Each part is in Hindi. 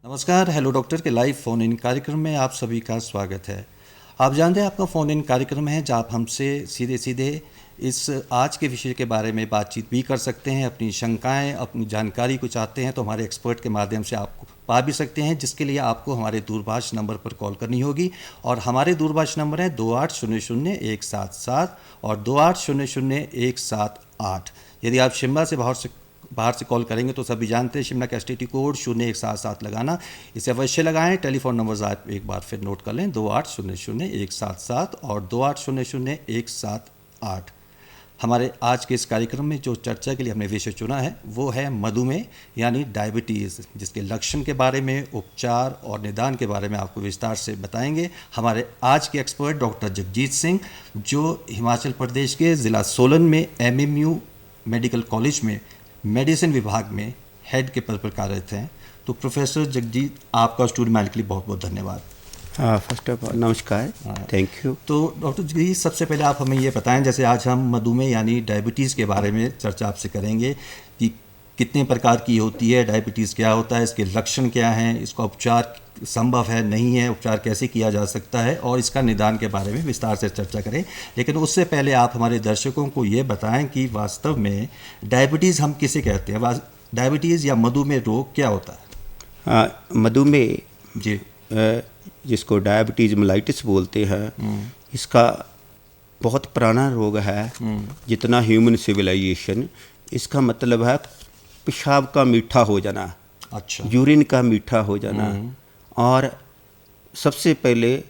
नमस्कार, हेलो डॉक्टर के लाइव फ़ोन इन कार्यक्रम में आप सभी का स्वागत है। आप जानते हैं आपका फ़ोन इन कार्यक्रम है जहाँ आप हमसे सीधे सीधे इस आज के विषय के बारे में बातचीत भी कर सकते हैं। अपनी शंकाएं, अपनी जानकारी को चाहते हैं तो हमारे एक्सपर्ट के माध्यम से आपको पा भी सकते हैं, जिसके लिए आपको हमारे दूरभाष नंबर पर कॉल करनी होगी। और हमारे दूरभाष नंबर है 2800-177 और 2800-178। यदि आप शिमला से बाहर से कॉल करेंगे तो सभी जानते हैं शिमला का STD कोड 0177 लगाना, इसे अवश्य लगाएं। टेलीफोन नंबर्स आप एक बार फिर नोट कर लें, 2800-177 और 2800-178। हमारे आज के इस कार्यक्रम में जो चर्चा के लिए हमने विषय चुना है वो है मधुमेह यानी डायबिटीज़, जिसके लक्षण के बारे में, उपचार और निदान के बारे में आपको विस्तार से बताएंगे हमारे आज के एक्सपर्ट डॉक्टर जगजीत सिंह, जो हिमाचल प्रदेश के ज़िला सोलन में MMU मेडिकल कॉलेज में मेडिसिन विभाग में हेड के पद पर कार्यरत हैं। तो प्रोफेसर जगजीत, आपका स्टूडियो में आने के लिए बहुत बहुत धन्यवाद। फर्स्ट ऑफ ऑल नमस्कार, थैंक यू। तो डॉक्टर जी, सबसे पहले आप हमें ये बताएं, जैसे आज हम मधुमेह यानी डायबिटीज़ के बारे में चर्चा आपसे करेंगे कि कितने प्रकार की होती है डायबिटीज़, क्या होता है, इसके लक्षण क्या हैं, इसका उपचार संभव है नहीं है, उपचार कैसे किया जा सकता है, और इसका निदान के बारे में विस्तार से चर्चा करें। लेकिन उससे पहले आप हमारे दर्शकों को ये बताएं कि वास्तव में डायबिटीज़ हम किसे कहते हैं, डायबिटीज़ या मधुमेह रोग क्या होता है? मधुमेह जी, जिसको डायबिटीज़ मेलाइटिस बोलते हैं, इसका बहुत पुराना रोग है। जितना ह्यूमन सिविलाइजेशन, इसका मतलब है पेशाब का मीठा हो जाना, अच्छा, यूरिन का मीठा हो जाना। और सबसे पहले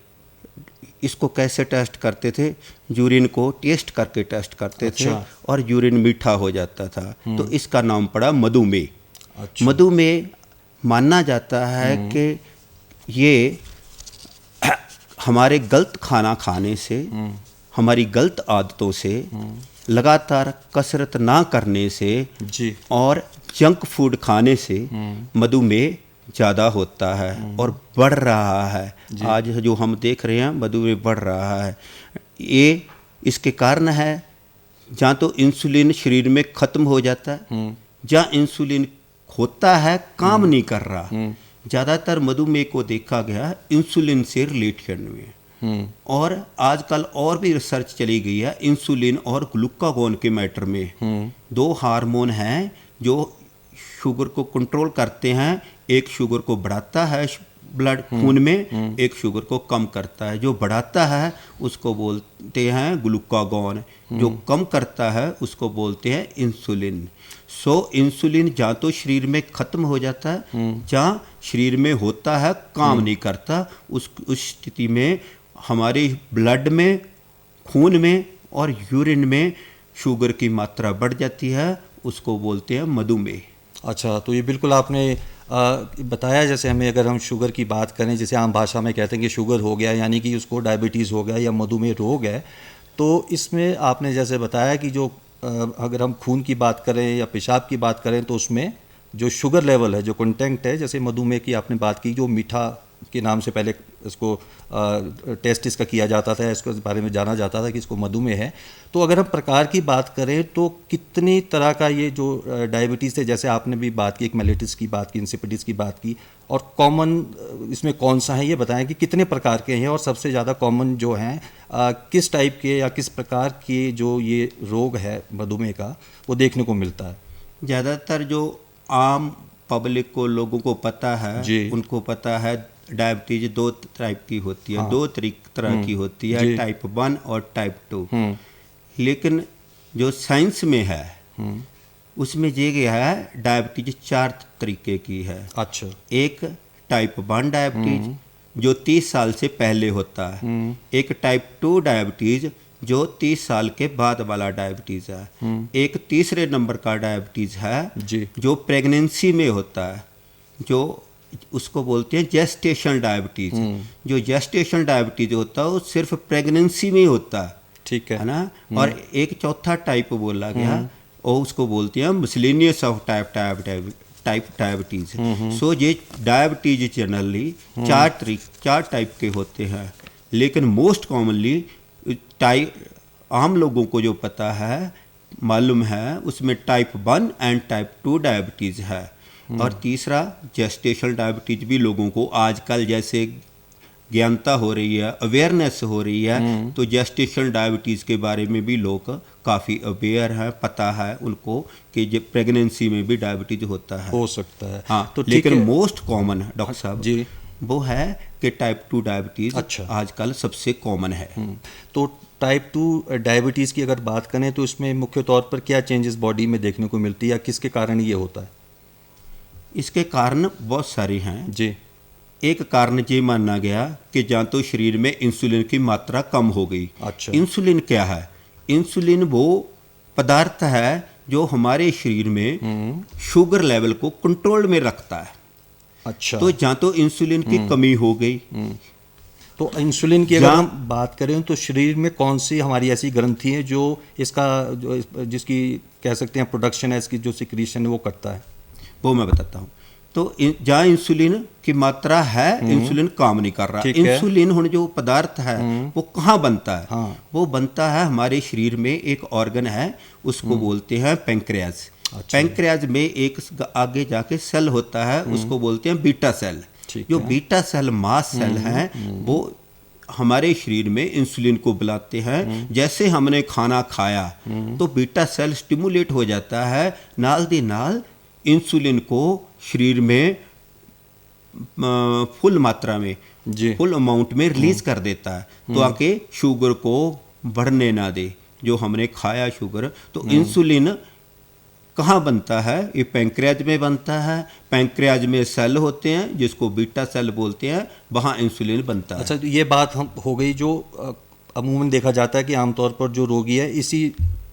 इसको कैसे टेस्ट करते थे? यूरिन को टेस्ट करके टेस्ट करते अच्छा। थे और यूरिन मीठा हो जाता था, तो इसका नाम पड़ा मधुमेह। अच्छा। मधुमेह माना जाता है कि ये हमारे गलत खाना खाने से, हमारी गलत आदतों से, लगातार कसरत ना करने से जी, और जंक फूड खाने से मधुमेह ज़्यादा होता है और बढ़ रहा है। आज जो हम देख रहे हैं, मधुमेह बढ़ रहा है। ये इसके कारण है, जहाँ तो इंसुलिन शरीर में ख़त्म हो जाता है, जहाँ इंसुलिन होता है काम नहीं कर रहा। ज़्यादातर मधुमेह को देखा गया इंसुलिन से रिलेटेड में। और आजकल और भी रिसर्च चली गई है इंसुलिन और ग्लूकागोन के मैटर में। दो हार्मोन हैं जो शुगर को कंट्रोल करते हैं। एक शुगर को बढ़ाता है ब्लड खून में, एक शुगर को कम करता है। जो बढ़ाता है उसको बोलते हैं ग्लूकागोन, जो कम करता है उसको बोलते हैं इंसुलिन। इंसुलिन जहाँ तो शरीर में ख़त्म हो जाता है, जहाँ शरीर में होता है काम नहीं करता, उस स्थिति में हमारे ब्लड में, खून में और यूरिन में शुगर की मात्रा बढ़ जाती है, उसको बोलते हैं मधुमेह। अच्छा, तो ये बिल्कुल आपने बताया। जैसे हमें अगर हम शुगर की बात करें, जैसे आम भाषा में कहते हैं कि शुगर हो गया, यानी कि उसको डायबिटीज़ हो गया या मधुमेह रोग है। तो इसमें आपने जैसे बताया कि जो अगर हम खून की बात करें या पेशाब की बात करें तो उसमें जो शुगर लेवल है, जो कंटेंट है, जैसे मधुमेह की आपने बात की, जो मीठा के नाम से पहले इसको टेस्ट इसका किया जाता था, इसके बारे में जाना जाता था कि इसको मधुमेह है। तो अगर हम प्रकार की बात करें तो कितनी तरह का ये जो डायबिटीज़ है, जैसे आपने भी बात की, एक मेलिटिस की बात की, इंसिपिडिस की बात की, और कॉमन इसमें कौन सा है ये बताएं कि कितने प्रकार के हैं, और सबसे ज़्यादा कॉमन जो हैं किस टाइप के या किस प्रकार के जो ये रोग है मधुमेह का वो देखने को मिलता है। ज़्यादातर जो आम पब्लिक को, लोगों को पता है, उनको पता है डायबिटीज दो टाइप की होती है। दो तरह की होती है, टाइप 1 और टाइप 2। लेकिन जो साइंस में है उसमें ये गया है डायबिटीज 4 तरीके की है। अच्छा। एक टाइप 1 डायबिटीज जो 30 साल से पहले होता है। एक टाइप 2 डायबिटीज जो 30 साल के बाद वाला डायबिटीज़ है। एक तीसरे नंबर का डायबिटीज़ है जो प्रेगनेंसी में होता है, जो उसको बोलते हैं जेस्टेशन डायबिटीज़। जो जेस्टेशन डायबिटीज़ होता है वो सिर्फ प्रेगनेंसी में होता है, ठीक है ना। और एक चौथा टाइप बोला गया, और उसको बोलते हैं मिसलेनियस ऑफ टाइप डायबिटीज़। सो ये डायबिटीज़ जनरली 4 टाइप के होते हैं, लेकिन मोस्ट कॉमनली आम लोगों को जो पता है, मालूम है, उसमें टाइप 1 एंड टाइप 2 डायबिटीज़ है। और तीसरा जेस्टेशनल डायबिटीज भी लोगों को आजकल जैसे ज्ञानता हो रही है, अवेयरनेस हो रही है, तो जेस्टेशनल डायबिटीज़ के बारे में भी लोग काफ़ी अवेयर हैं, पता है उनको कि प्रेगनेंसी में भी डायबिटीज होता है, हो सकता है। हाँ। तो लेकिन मोस्ट कॉमन है डॉक्टर साहब जी, वो है कि टाइप 2 डायबिटीज़ अच्छा। आजकल सबसे कॉमन है। तो टाइप 2 डायबिटीज़ की अगर बात करें तो इसमें मुख्य तौर पर क्या चेंजेस बॉडी में देखने को मिलती है या किसके कारण ये होता है? इसके कारण बहुत सारे हैं। जी, एक कारण ये माना गया कि या तो शरीर में इंसुलिन की मात्रा कम हो गई। अच्छा। इंसुलिन क्या है? इंसुलिन वो पदार्थ है जो हमारे शरीर में शुगर लेवल को कंट्रोल में रखता है। अच्छा। तो या तो इंसुलिन की कमी हो गई, तो इंसुलिन की अगर हम बात करें तो शरीर में कौन सी हमारी ऐसी ग्रंथि है जो इसका जिसकी कह सकते हैं प्रोडक्शन है, इसकी जो सिक्रीशन है वो करता है? वो मैं बताता हूँ। तो जहाँ इंसुलिन की मात्रा है, इंसुलिन काम नहीं कर रहा। ठीक है। इंसुलिन होने जो पदार्थ है वो कहाँ बनता है? हाँ। वो बनता है हमारे शरीर में एक ऑर्गन है, उसको बोलते हैं पैंक्रियाज। अच्छा। पैंक्रियाज में एक आगे जाके सेल होता है, उसको बोलते हैं बीटा सेल। ठीक जो है। बीटा सेल मास सेल हैं वो हमारे शरीर में इंसुलिन को बुलाते हैं। जैसे हमने खाना खाया तो बीटा सेल स्टिमुलेट हो जाता है, नाल दी नाल इंसुलिन को शरीर में फुल मात्रा में, जी, फुल अमाउंट में रिलीज कर देता है, तो आके शुगर को बढ़ने ना दे। जो हमने खाया शुगर, तो इंसुलिन कहाँ बनता है? ये पैंक्रियाज में बनता है। पैंक्रियाज में सेल होते हैं जिसको बीटा सेल बोलते हैं, वहाँ इंसुलिन बनता है। अच्छा, तो ये बात हम हो गई जो अमूमन देखा जाता है कि आमतौर पर जो रोगी है इसी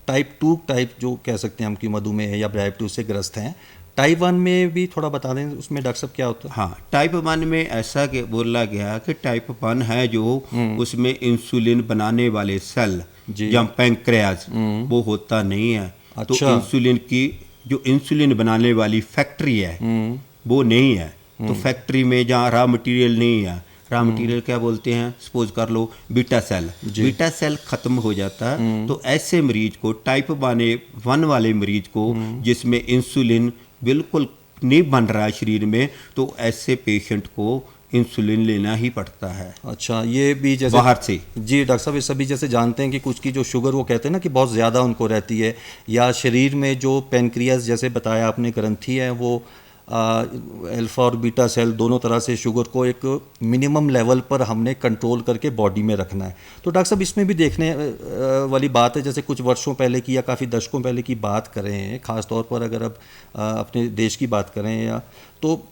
टाइप 2 जो कह सकते हैं हम कि मधुमेह है या डायबिटीज से ग्रस्त हैं। टाइप 1 में भी थोड़ा बता दें उसमें डॉक्टर साहब क्या होता है? हाँ, टाइप 1 में ऐसा कि बोला गया कि टाइप 1 है जो उसमें इंसुलिन बनाने वाले सेल जी। या पैंक्रियाज वो होता नहीं है। तो अच्छा। इंसुलिन की जो इंसुलिन बनाने वाली फैक्ट्री है वो नहीं है। तो फैक्ट्री में जहाँ रॉ मटेरियल नहीं है, रॉ मटेरियल क्या बोलते हैं? सपोज कर low beta cell. Beta cell खत्म हो जाता है, तो ऐसे मरीज को टाइप 1 वाले मरीज को जिसमें इंसुलिन बिल्कुल नहीं बन रहा है शरीर में, तो ऐसे पेशेंट को इंसुलिन लेना ही पड़ता है। अच्छा, ये भी जैसे बाहर से। जी डॉक्टर साहब, ये सभी जैसे जानते हैं कि कुछ की जो शुगर वो कहते हैं ना कि बहुत ज़्यादा उनको रहती है, या शरीर में जो पैनक्रियास जैसे बताया आपने ग्रंथि है वो अल्फा और बीटा सेल दोनों तरह से शुगर को एक मिनिमम लेवल पर हमने कंट्रोल करके बॉडी में रखना है। तो डॉक्टर साहब इसमें भी देखने वाली बात है, जैसे कुछ वर्षों पहले की या काफ़ी दशकों पहले की बात करें, ख़ास तौर पर अगर अब अपने देश की बात करें या तो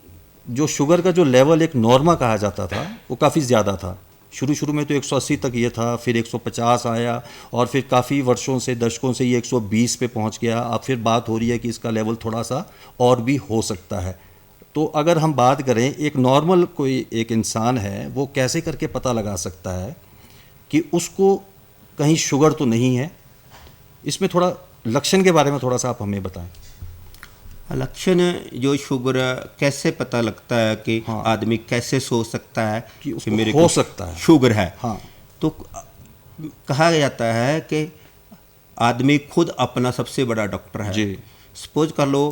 जो शुगर का जो लेवल एक नॉर्मा कहा जाता था वो काफ़ी ज़्यादा था। शुरू में तो 180 तक ये था, फिर 150 आया और फिर काफ़ी वर्षों से दशकों से ये 120 पे पहुंच गया। अब फिर बात हो रही है कि इसका लेवल थोड़ा सा और भी हो सकता है। तो अगर हम बात करें एक नॉर्मल कोई एक इंसान है वो कैसे करके पता लगा सकता है कि उसको कहीं शुगर तो नहीं है? इसमें थोड़ा लक्षण के बारे में थोड़ा सा आप हमें बताएं। लक्षण जो शुगर कैसे पता लगता है कि हाँ। आदमी कैसे सोच सकता है कि उसको मेरे हो को सकता है शुगर है? हाँ। तो कहा जाता है कि आदमी खुद अपना सबसे बड़ा डॉक्टर है। जी। सपोज कर लो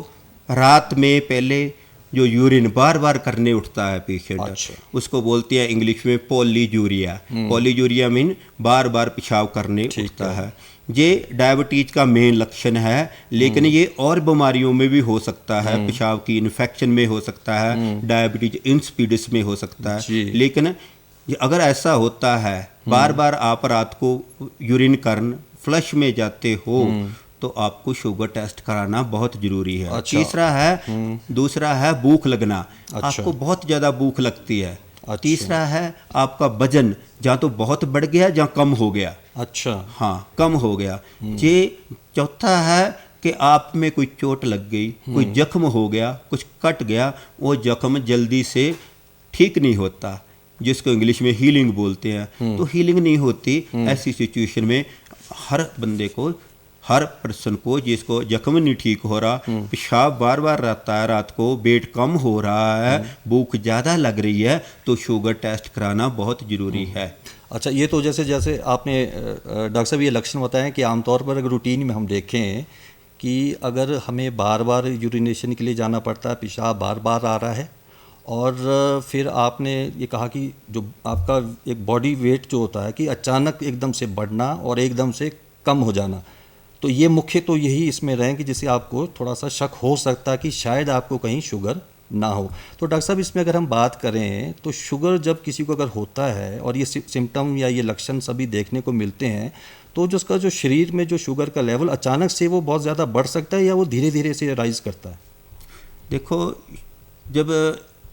रात में पहले जो यूरिन बार बार करने उठता है पेशेंट, अच्छा। उसको बोलते हैं इंग्लिश में पॉलीजूरिया। पॉलीजूरिया मीन बार बार पेशाब करने उठता है। ये डायबिटीज का मेन लक्षण है, लेकिन ये और बीमारियों में भी हो सकता है। पेशाब की इन्फेक्शन में हो सकता है, डायबिटीज इंसिपिडस में हो सकता है। लेकिन अगर ऐसा होता है बार बार आप रात को यूरिन करन फ्लश में जाते हो तो आपको शुगर टेस्ट कराना बहुत जरूरी है। अच्छा। दूसरा है भूख लगना। अच्छा। आपको बहुत ज़्यादा भूख लगती है। अच्छा। तीसरा है आपका वजन जहाँ तो बहुत बढ़ गया जहाँ कम हो गया। अच्छा। हाँ, कम हो गया। ये चौथा है कि आप में कोई चोट लग गई, कोई जख्म हो गया, कुछ कट गया, वो जख्म जल्दी से ठीक नहीं होता, जिसको इंग्लिश में हीलिंग बोलते हैं। तो हीलिंग नहीं होती ऐसी सिचुएशन में हर बंदे को, हर पर्सन को जिसको जख्म नहीं ठीक हो रहा, पेशाब बार बार रहता है रात को, वेट कम हो रहा है, भूख ज़्यादा लग रही है, तो शुगर टेस्ट कराना बहुत ज़रूरी है। अच्छा, ये तो जैसे आपने डॉक्टर साहब ये लक्षण बताएं कि आमतौर पर अगर रूटीन में हम देखें कि अगर हमें बार बार यूरिनेशन के लिए जाना पड़ता है, पेशाब बार बार आ रहा है, और फिर आपने ये कहा कि जो आपका एक बॉडी वेट जो होता है कि अचानक एकदम से बढ़ना और एकदम से कम हो जाना, तो ये मुख्य तो यही इसमें रहे कि जिससे आपको थोड़ा सा शक हो सकता है कि शायद आपको कहीं शुगर ना हो। तो डॉक्टर साहब, इसमें अगर हम बात करें तो शुगर जब किसी को अगर होता है और ये सिम्टम या ये लक्षण सभी देखने को मिलते हैं, तो जो उसका जो शरीर में जो शुगर का लेवल अचानक से वो बहुत ज़्यादा बढ़ सकता है या वो धीरे धीरे से राइज करता है? देखो, जब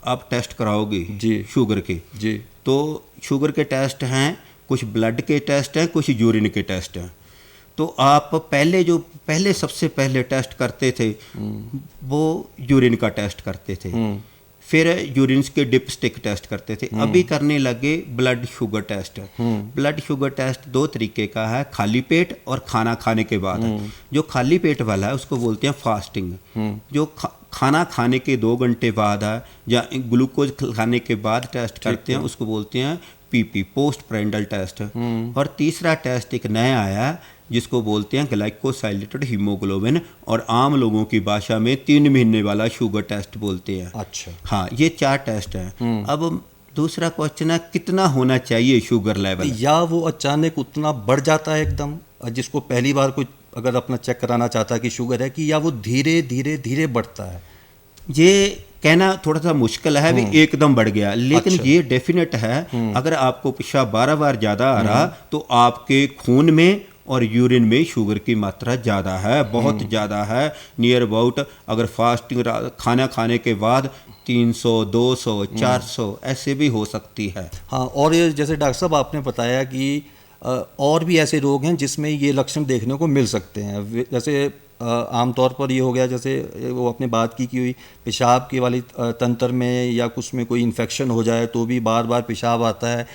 आप टेस्ट कराओगे जी शुगर के, जी तो शुगर के टेस्ट हैं, कुछ ब्लड के टेस्ट हैं, कुछ यूरिन के टेस्ट हैं। तो आप पहले सबसे पहले टेस्ट करते थे वो यूरिन का टेस्ट करते थे, फिर यूरिन के डिपस्टिक टेस्ट करते थे। अभी करने लगे blood sugar test. Blood sugar test दो तरीके का है, खाली पेट और खाना खाने के बाद। जो खाली पेट वाला है उसको बोलते हैं फास्टिंग। जो खाना खाने के 2 घंटे बाद है या ग्लूकोज खाने के बाद टेस्ट करते हैं उसको बोलते हैं पीपी, पोस्ट प्रेंडल टेस्ट। और तीसरा टेस्ट एक नया आया है जिसको बोलते हैं ग्लाइकोसाइलेटेड हीमोग्लोबिन, और आम लोगों की भाषा में 3 महीने वाला शुगर टेस्ट बोलते हैं। अच्छा, हाँ, ये 4 टेस्ट हैं। अब दूसरा क्वेश्चन है कितना होना चाहिए शुगर लेवल, या वो अचानक उतना बढ़ जाता है एकदम, जिसको पहली बार कोई अगर अपना चेक कराना चाहता है कि शुगर है, कि या वो धीरे धीरे धीरे बढ़ता है? ये कहना थोड़ा सा मुश्किल है भी एकदम बढ़ गया, लेकिन अच्छा। ये डेफिनेट है। अगर आपको पेशाब 12 बार ज़्यादा आ रहा तो आपके खून में और यूरिन में शुगर की मात्रा ज़्यादा है, बहुत ज़्यादा है। नियर अबाउट अगर फास्टिंग खाना खाने के बाद 300, 200, 400 ऐसे भी हो सकती है। हाँ, और ये जैसे डॉक्टर साहब आपने बताया कि और भी ऐसे रोग हैं जिसमें ये लक्षण देखने को मिल सकते हैं। जैसे आमतौर पर ये हो गया, जैसे वो आपने बात की कि पेशाब के वाली तंत्र में या कुछ में कोई इन्फेक्शन हो जाए तो भी बार बार पेशाब आता है।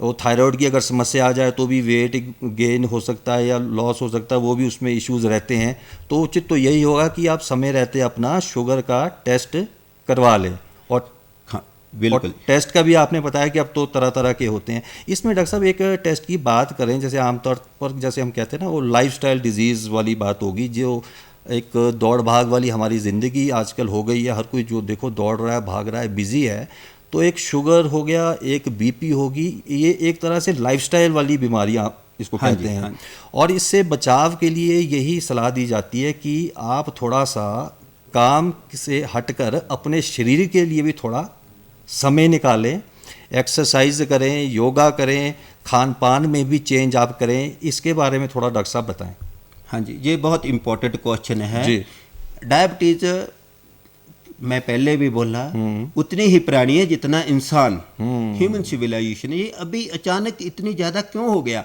वो थायराइड की अगर समस्या आ जाए तो भी वेट गेन हो सकता है या लॉस हो सकता है, वो भी उसमें इश्यूज़ रहते हैं। तो उचित तो यही होगा कि आप समय रहते अपना शुगर का टेस्ट करवा लें। और हाँ, बिल्कुल। और टेस्ट का भी आपने बताया कि अब तो तरह तरह के होते हैं। इसमें डॉक्टर साहब एक टेस्ट की बात करें, जैसे आमतौर पर जैसे हम कहते हैं ना, वो लाइफस्टाइल डिजीज़ वाली बात होगी। जो एक दौड़ भाग वाली हमारी ज़िंदगी आजकल हो गई है, हर कोई जो देखो दौड़ रहा है, भाग रहा है, बिज़ी है। तो एक शुगर हो गया, एक बीपी होगी, ये एक तरह से लाइफस्टाइल वाली बीमारियां इसको कहते हैं। हाँ। और इससे बचाव के लिए यही सलाह दी जाती है कि आप थोड़ा सा काम से हटकर अपने शरीर के लिए भी थोड़ा समय निकालें, एक्सरसाइज करें, योगा करें, खान पान में भी चेंज आप करें। इसके बारे में थोड़ा डॉक्टर साहब बताएं। हाँ जी, ये बहुत इम्पोर्टेंट क्वेश्चन है जी। डायबिटीज मैं पहले भी बोला उतनी ही पुरानी है जितना इंसान, ह्यूमन सिविलाइजेशन। ये अभी अचानक इतनी ज़्यादा क्यों हो गया,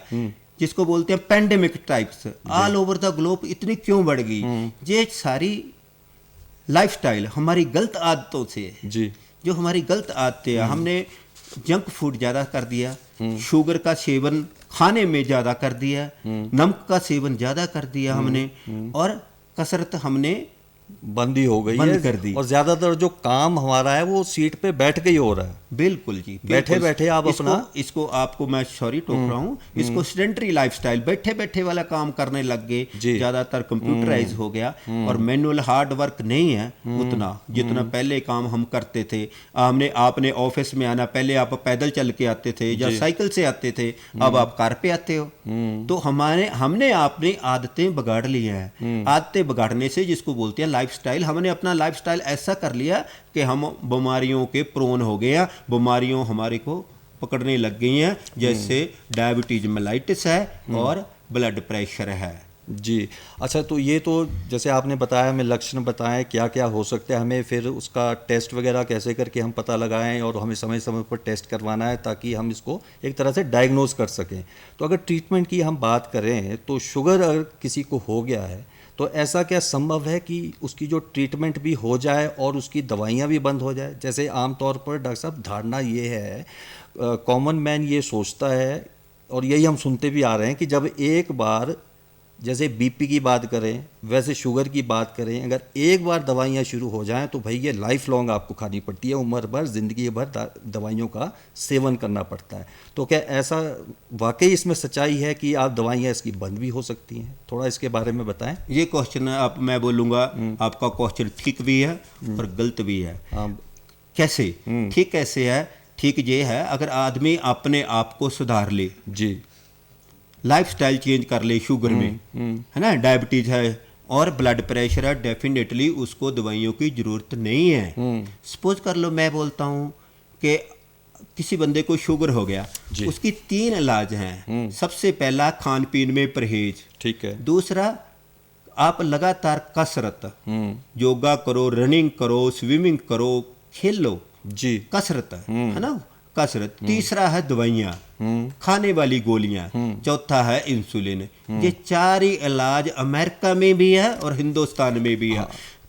जिसको बोलते हैं pandemic types, all over the globe इतनी क्यों बढ़ गई? ये सारी लाइफस्टाइल हमारी गलत आदतों से है। जी। जो हमारी गलत आदतें हैं, हमने जंक फूड ज़्यादा कर दिया, शुगर का सेवन खाने में ज़्यादा कर दिया, नमक का सेवन ज़्यादा कर दिया हमने, और कसरत हमने बंद ही हो गई बंद है कर दी। और ज़्यादातर जो काम हमारा है वो सीट पे बैठ के ही हो रहा है। बिल्कुल जी, बैठे बैठे आप अपना इसको आपको मैं सॉरी टोक रहा हूँ, इसको सेडेंटरी लाइफस्टाइल, बैठे बैठे वाला काम करने लग गए, ज़्यादातर कंप्यूटराइज हो गया और मैनुअल हार्ड वर्क नहीं है उतना जितना पहले काम हम करते थे। आपने ऑफिस में आना, पहले आप पैदल चल के आते थे या साइकिल से आते थे, अब आप कार पे आते हो। तो हमने अपनी आदतें बिगाड़ ली हैं। आदतें बिगाड़ने से, जिसको बोलते हैं लाइफस्टाइल, हमने अपना लाइफस्टाइल ऐसा कर लिया कि हम बीमारियों के प्रोन हो गए हैं, बीमारियों हमारे को पकड़ने लग गई हैं, जैसे डायबिटीज मेलाइटिस है और ब्लड प्रेशर है। जी। अच्छा, तो ये तो जैसे आपने बताया, हमें लक्षण बताएं क्या क्या हो सकते हैं, हमें फिर उसका टेस्ट वगैरह कैसे करके हम पता लगाएं, और हमें समय समय पर टेस्ट करवाना है ताकि हम इसको एक तरह से डायग्नोज कर सकें। तो अगर ट्रीटमेंट की हम बात करें तो शुगर अगर किसी को हो गया है तो ऐसा क्या संभव है कि उसकी जो ट्रीटमेंट भी हो जाए और उसकी दवाइयाँ भी बंद हो जाए? जैसे आमतौर पर डॉक्टर साहब धारणा ये है, कॉमन मैन ये सोचता है और यही हम सुनते भी आ रहे हैं कि जब एक बार जैसे बीपी की बात करें, वैसे शुगर की बात करें, अगर एक बार दवाइयाँ शुरू हो जाएं तो भाई ये लाइफ लॉन्ग आपको खानी पड़ती है, उम्र भर, ज़िंदगी भर दवाइयों का सेवन करना पड़ता है। तो क्या ऐसा वाकई इसमें सच्चाई है कि आप दवाइयाँ इसकी बंद भी हो सकती हैं? थोड़ा इसके बारे में बताएं। ये क्वेश्चन आप, मैं बोलूँगा आपका क्वेश्चन ठीक भी है और गलत भी है। कैसे ठीक कैसे है? ठीक ये है, अगर आदमी अपने आप को सुधार ले, जी, लाइफस्टाइल चेंज कर ले, शुगर में है ना, डायबिटीज है और ब्लड प्रेशर है, डेफिनेटली उसको दवाइयों की जरूरत नहीं है। सपोज कर लो मैं बोलता हूँ कि किसी बंदे को शुगर हो गया, उसकी 3 इलाज हैं। सबसे पहला खान पीन में परहेज, ठीक है। दूसरा आप लगातार कसरत, योगा करो, रनिंग करो, स्विमिंग करो, खेलो, जी, कसरत है ना, कसरत। तीसरा है दवाइयाँ, खाने वाली गोलियां। चौथा है इंसुलिन। ये 4 ही इलाज अमेरिका में भी है और हिंदुस्तान में भी है।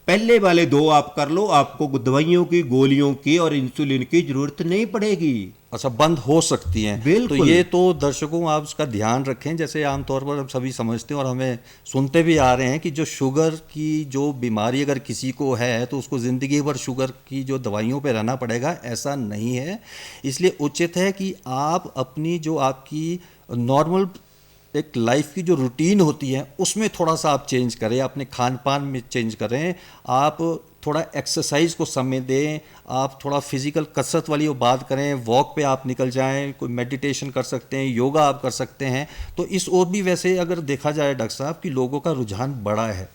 पहले वाले 2 आप कर लो, आपको दवाइयों की, गोलियों की और इंसुलिन की जरूरत नहीं पड़ेगी। अच्छा, बंद हो सकती हैं। बिल्कुल। तो ये तो दर्शकों आप उसका ध्यान रखें, जैसे आमतौर पर हम सभी समझते हैं और हमें सुनते भी आ रहे हैं कि जो शुगर की जो बीमारी अगर किसी को है तो उसको ज़िंदगी भर शुगर की जो दवाइयों पे रहना पड़ेगा, ऐसा नहीं है। इसलिए उचित है कि आप अपनी जो आपकी नॉर्मल एक लाइफ की जो रूटीन होती है उसमें थोड़ा सा आप चेंज करें, अपने खान पान में चेंज करें, आप थोड़ा एक्सरसाइज को समय दें, आप थोड़ा फिजिकल कसरत वाली वो बात करें, वॉक पे आप निकल जाएं, कोई मेडिटेशन कर सकते हैं, योगा आप कर सकते हैं। तो इस ओर भी वैसे अगर देखा जाए डॉक्टर साहब कि लोगों का रुझान बड़ा है,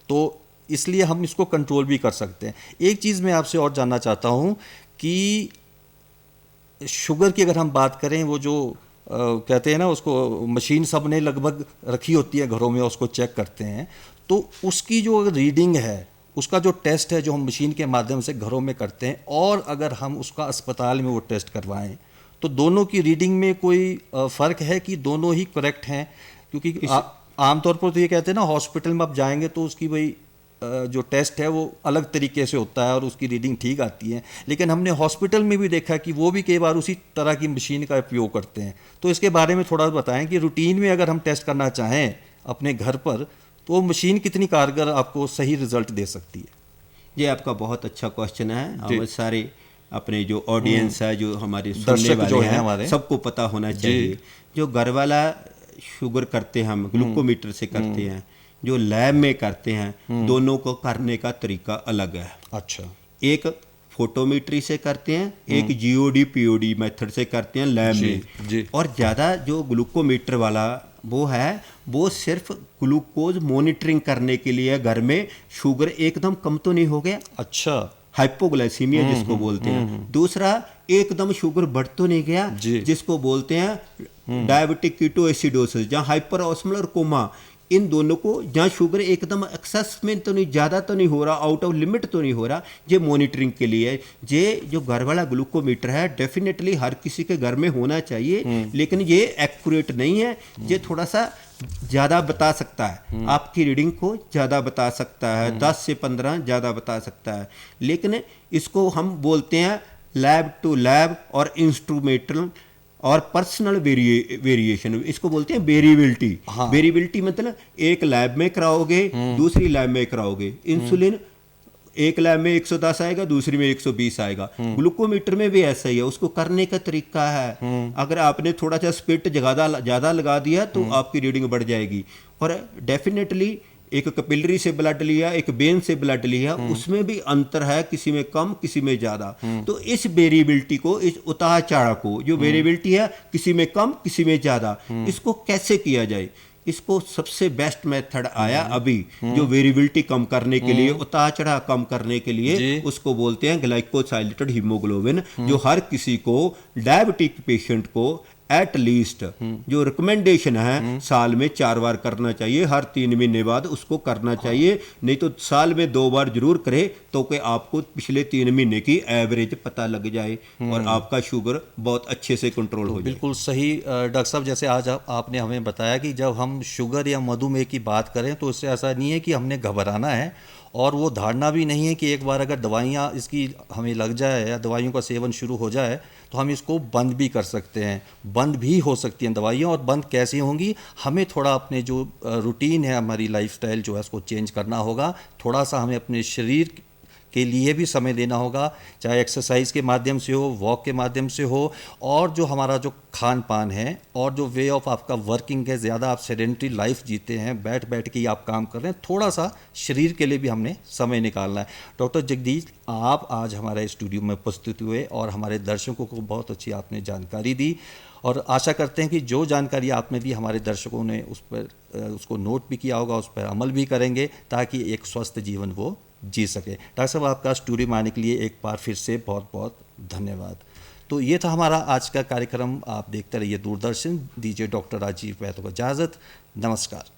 तो इसलिए हम इसको कंट्रोल भी कर सकते हैं। एक चीज़ मैं आपसे और जानना चाहता हूँ कि शुगर की अगर हम बात करें, वो जो कहते हैं ना, उसको मशीन सब ने लगभग रखी होती है घरों में, उसको चेक करते हैं, तो उसकी जो रीडिंग है, उसका जो टेस्ट है जो हम मशीन के माध्यम से घरों में करते हैं, और अगर हम उसका अस्पताल में वो टेस्ट करवाएं तो दोनों की रीडिंग में कोई फ़र्क है कि दोनों ही करेक्ट हैं? क्योंकि आमतौर पर तो ये कहते हैं ना, हॉस्पिटल में आप जाएंगे तो उसकी भाई जो टेस्ट है वो अलग तरीके से होता है और उसकी रीडिंग ठीक आती है, लेकिन हमने हॉस्पिटल में भी देखा कि वो भी कई बार उसी तरह की मशीन का उपयोग करते हैं। तो इसके बारे में थोड़ा बताएं कि रूटीन में अगर हम टेस्ट करना चाहें अपने घर पर तो वो मशीन कितनी कारगर आपको सही रिजल्ट दे सकती है? ये आपका बहुत अच्छा क्वेश्चन है। हम सारे अपने जो ऑडियंस है, जो हमारे सुनने वाले जो हैं हमारे, सबको पता होना चाहिए। जो घर वाला शुगर करते हैं, हम ग्लूकोमीटर से करते हैं, जो लैब में करते हैं, दोनों को करने का तरीका अलग है। अच्छा, एक फोटोमेट्री से करते हैं, एक जीओडी पीओडी मेथड से करते हैं लैब में। और ज़्यादा जो ग्लूकोमीटर वाला वो है, वो सिर्फ ग्लूकोज मॉनिटरिंग करने के लिए घर में, शुगर एकदम कम तो नहीं हो गया, अच्छा, हाइपोग्लाइसीमिया जिसको बोलते हैं। दूसरा, एकदम शुगर बढ़ तो नहीं गया, जिसको बोलते हैं डायबिटिक कीटोएसिडोसिस, जहाँ हाइपर ऑस्मोलर कोमा। इन दोनों को, जहाँ शुगर एकदम एक्सेस में तो नहीं, ज़्यादा तो नहीं हो रहा, आउट ऑफ लिमिट तो नहीं हो रहा, ये मॉनिटरिंग के लिए। ये जो घर वाला ग्लूकोमीटर है, डेफिनेटली हर किसी के घर में होना चाहिए, लेकिन ये एक्यूरेट नहीं है। ये थोड़ा सा ज़्यादा बता सकता है, आपकी रीडिंग को ज़्यादा बता सकता है, 10 से 15 ज़्यादा बता सकता है, लेकिन इसको हम बोलते हैं लैब टू लैब और इंस्ट्रूमेंटल और पर्सनल वेरिएशन, इसको बोलते हैं वेरिएबिलिटी। वेरिएबिलिटी मतलब एक लैब में कराओगे, दूसरी लैब में कराओगे। इंसुलिन एक लैब में 110 आएगा, दूसरी में 120 आएगा। ग्लूकोमीटर में भी ऐसा ही है, उसको करने का तरीका है। अगर आपने थोड़ा सा स्पिरिट ज़्यादा लगा दिया तो आपकी रीडिंग बढ़ जाएगी। और डेफिनेटली एक कैपिलरी से ब्लड लिया, एक वेन से ब्लड लिया, उसमें भी अंतर है, किसी में कम, किसी में ज़्यादा। तो इस वेरिएबिलिटी को, इस उतार चढ़ाव को, जो वेरिएबिलिटी है किसी में कम किसी में ज़्यादा, इसको कैसे किया जाए? इसको सबसे बेस्ट मेथड आया अभी, जो वेरिएबिलिटी कम करने के लिए, उतार चढ़ाव कम करने के लिए, उसको बोलते हैं ग्लाइकोसाइलेटेड हीमोग्लोबिन, जो हर किसी को, डायबिटिक पेशेंट को एट लीस्ट जो रिकमेंडेशन है, साल में 4 बार करना चाहिए, हर 3 महीने बाद उसको करना चाहिए। नहीं तो साल में 2 बार जरूर करे, तो कि आपको पिछले 3 महीने की एवरेज पता लग जाए और आपका शुगर बहुत अच्छे से कंट्रोल हो जाए। बिल्कुल सही डॉक्टर साहब, जैसे आज आपने हमें बताया कि जब हम शुगर या मधुमेह की बात करें तो इससे ऐसा नहीं है कि हमने घबराना है और वो धारणा भी नहीं है कि एक बार अगर दवाइयाँ इसकी हमें लग जाए या दवाइयों का सेवन शुरू हो जाए तो हम इसको बंद भी कर सकते हैं। बंद भी हो सकती हैं दवाइयाँ, और बंद कैसी होंगी, हमें थोड़ा अपने जो रूटीन है, हमारी लाइफस्टाइल जो है उसको चेंज करना होगा। थोड़ा सा हमें अपने शरीर के लिए भी समय देना होगा, चाहे एक्सरसाइज के माध्यम से हो, वॉक के माध्यम से हो, और जो हमारा जो खान पान है और जो वे ऑफ आपका वर्किंग है, ज़्यादा आप सेडेंटरी लाइफ जीते हैं, बैठ बैठ के ही आप काम कर रहे हैं, थोड़ा सा शरीर के लिए भी हमने समय निकालना है। डॉक्टर जगदीश, आप आज हमारे स्टूडियो में उपस्थित हुए और हमारे दर्शकों को बहुत अच्छी आपने जानकारी दी, और आशा करते हैं कि जो जानकारी आपने दी हमारे दर्शकों ने उस पर उसको नोट भी किया होगा, उस पर अमल भी करेंगे, ताकि एक स्वस्थ जीवन वो जी सके। डॉक्टर साहब, आपका स्टूडियो में आने के लिए एक बार फिर से बहुत बहुत धन्यवाद। तो ये था हमारा आज का कार्यक्रम। आप देखते रहिए दूरदर्शन। दीजिए डॉक्टर राजीव वैद्य को इजाज़त। नमस्कार।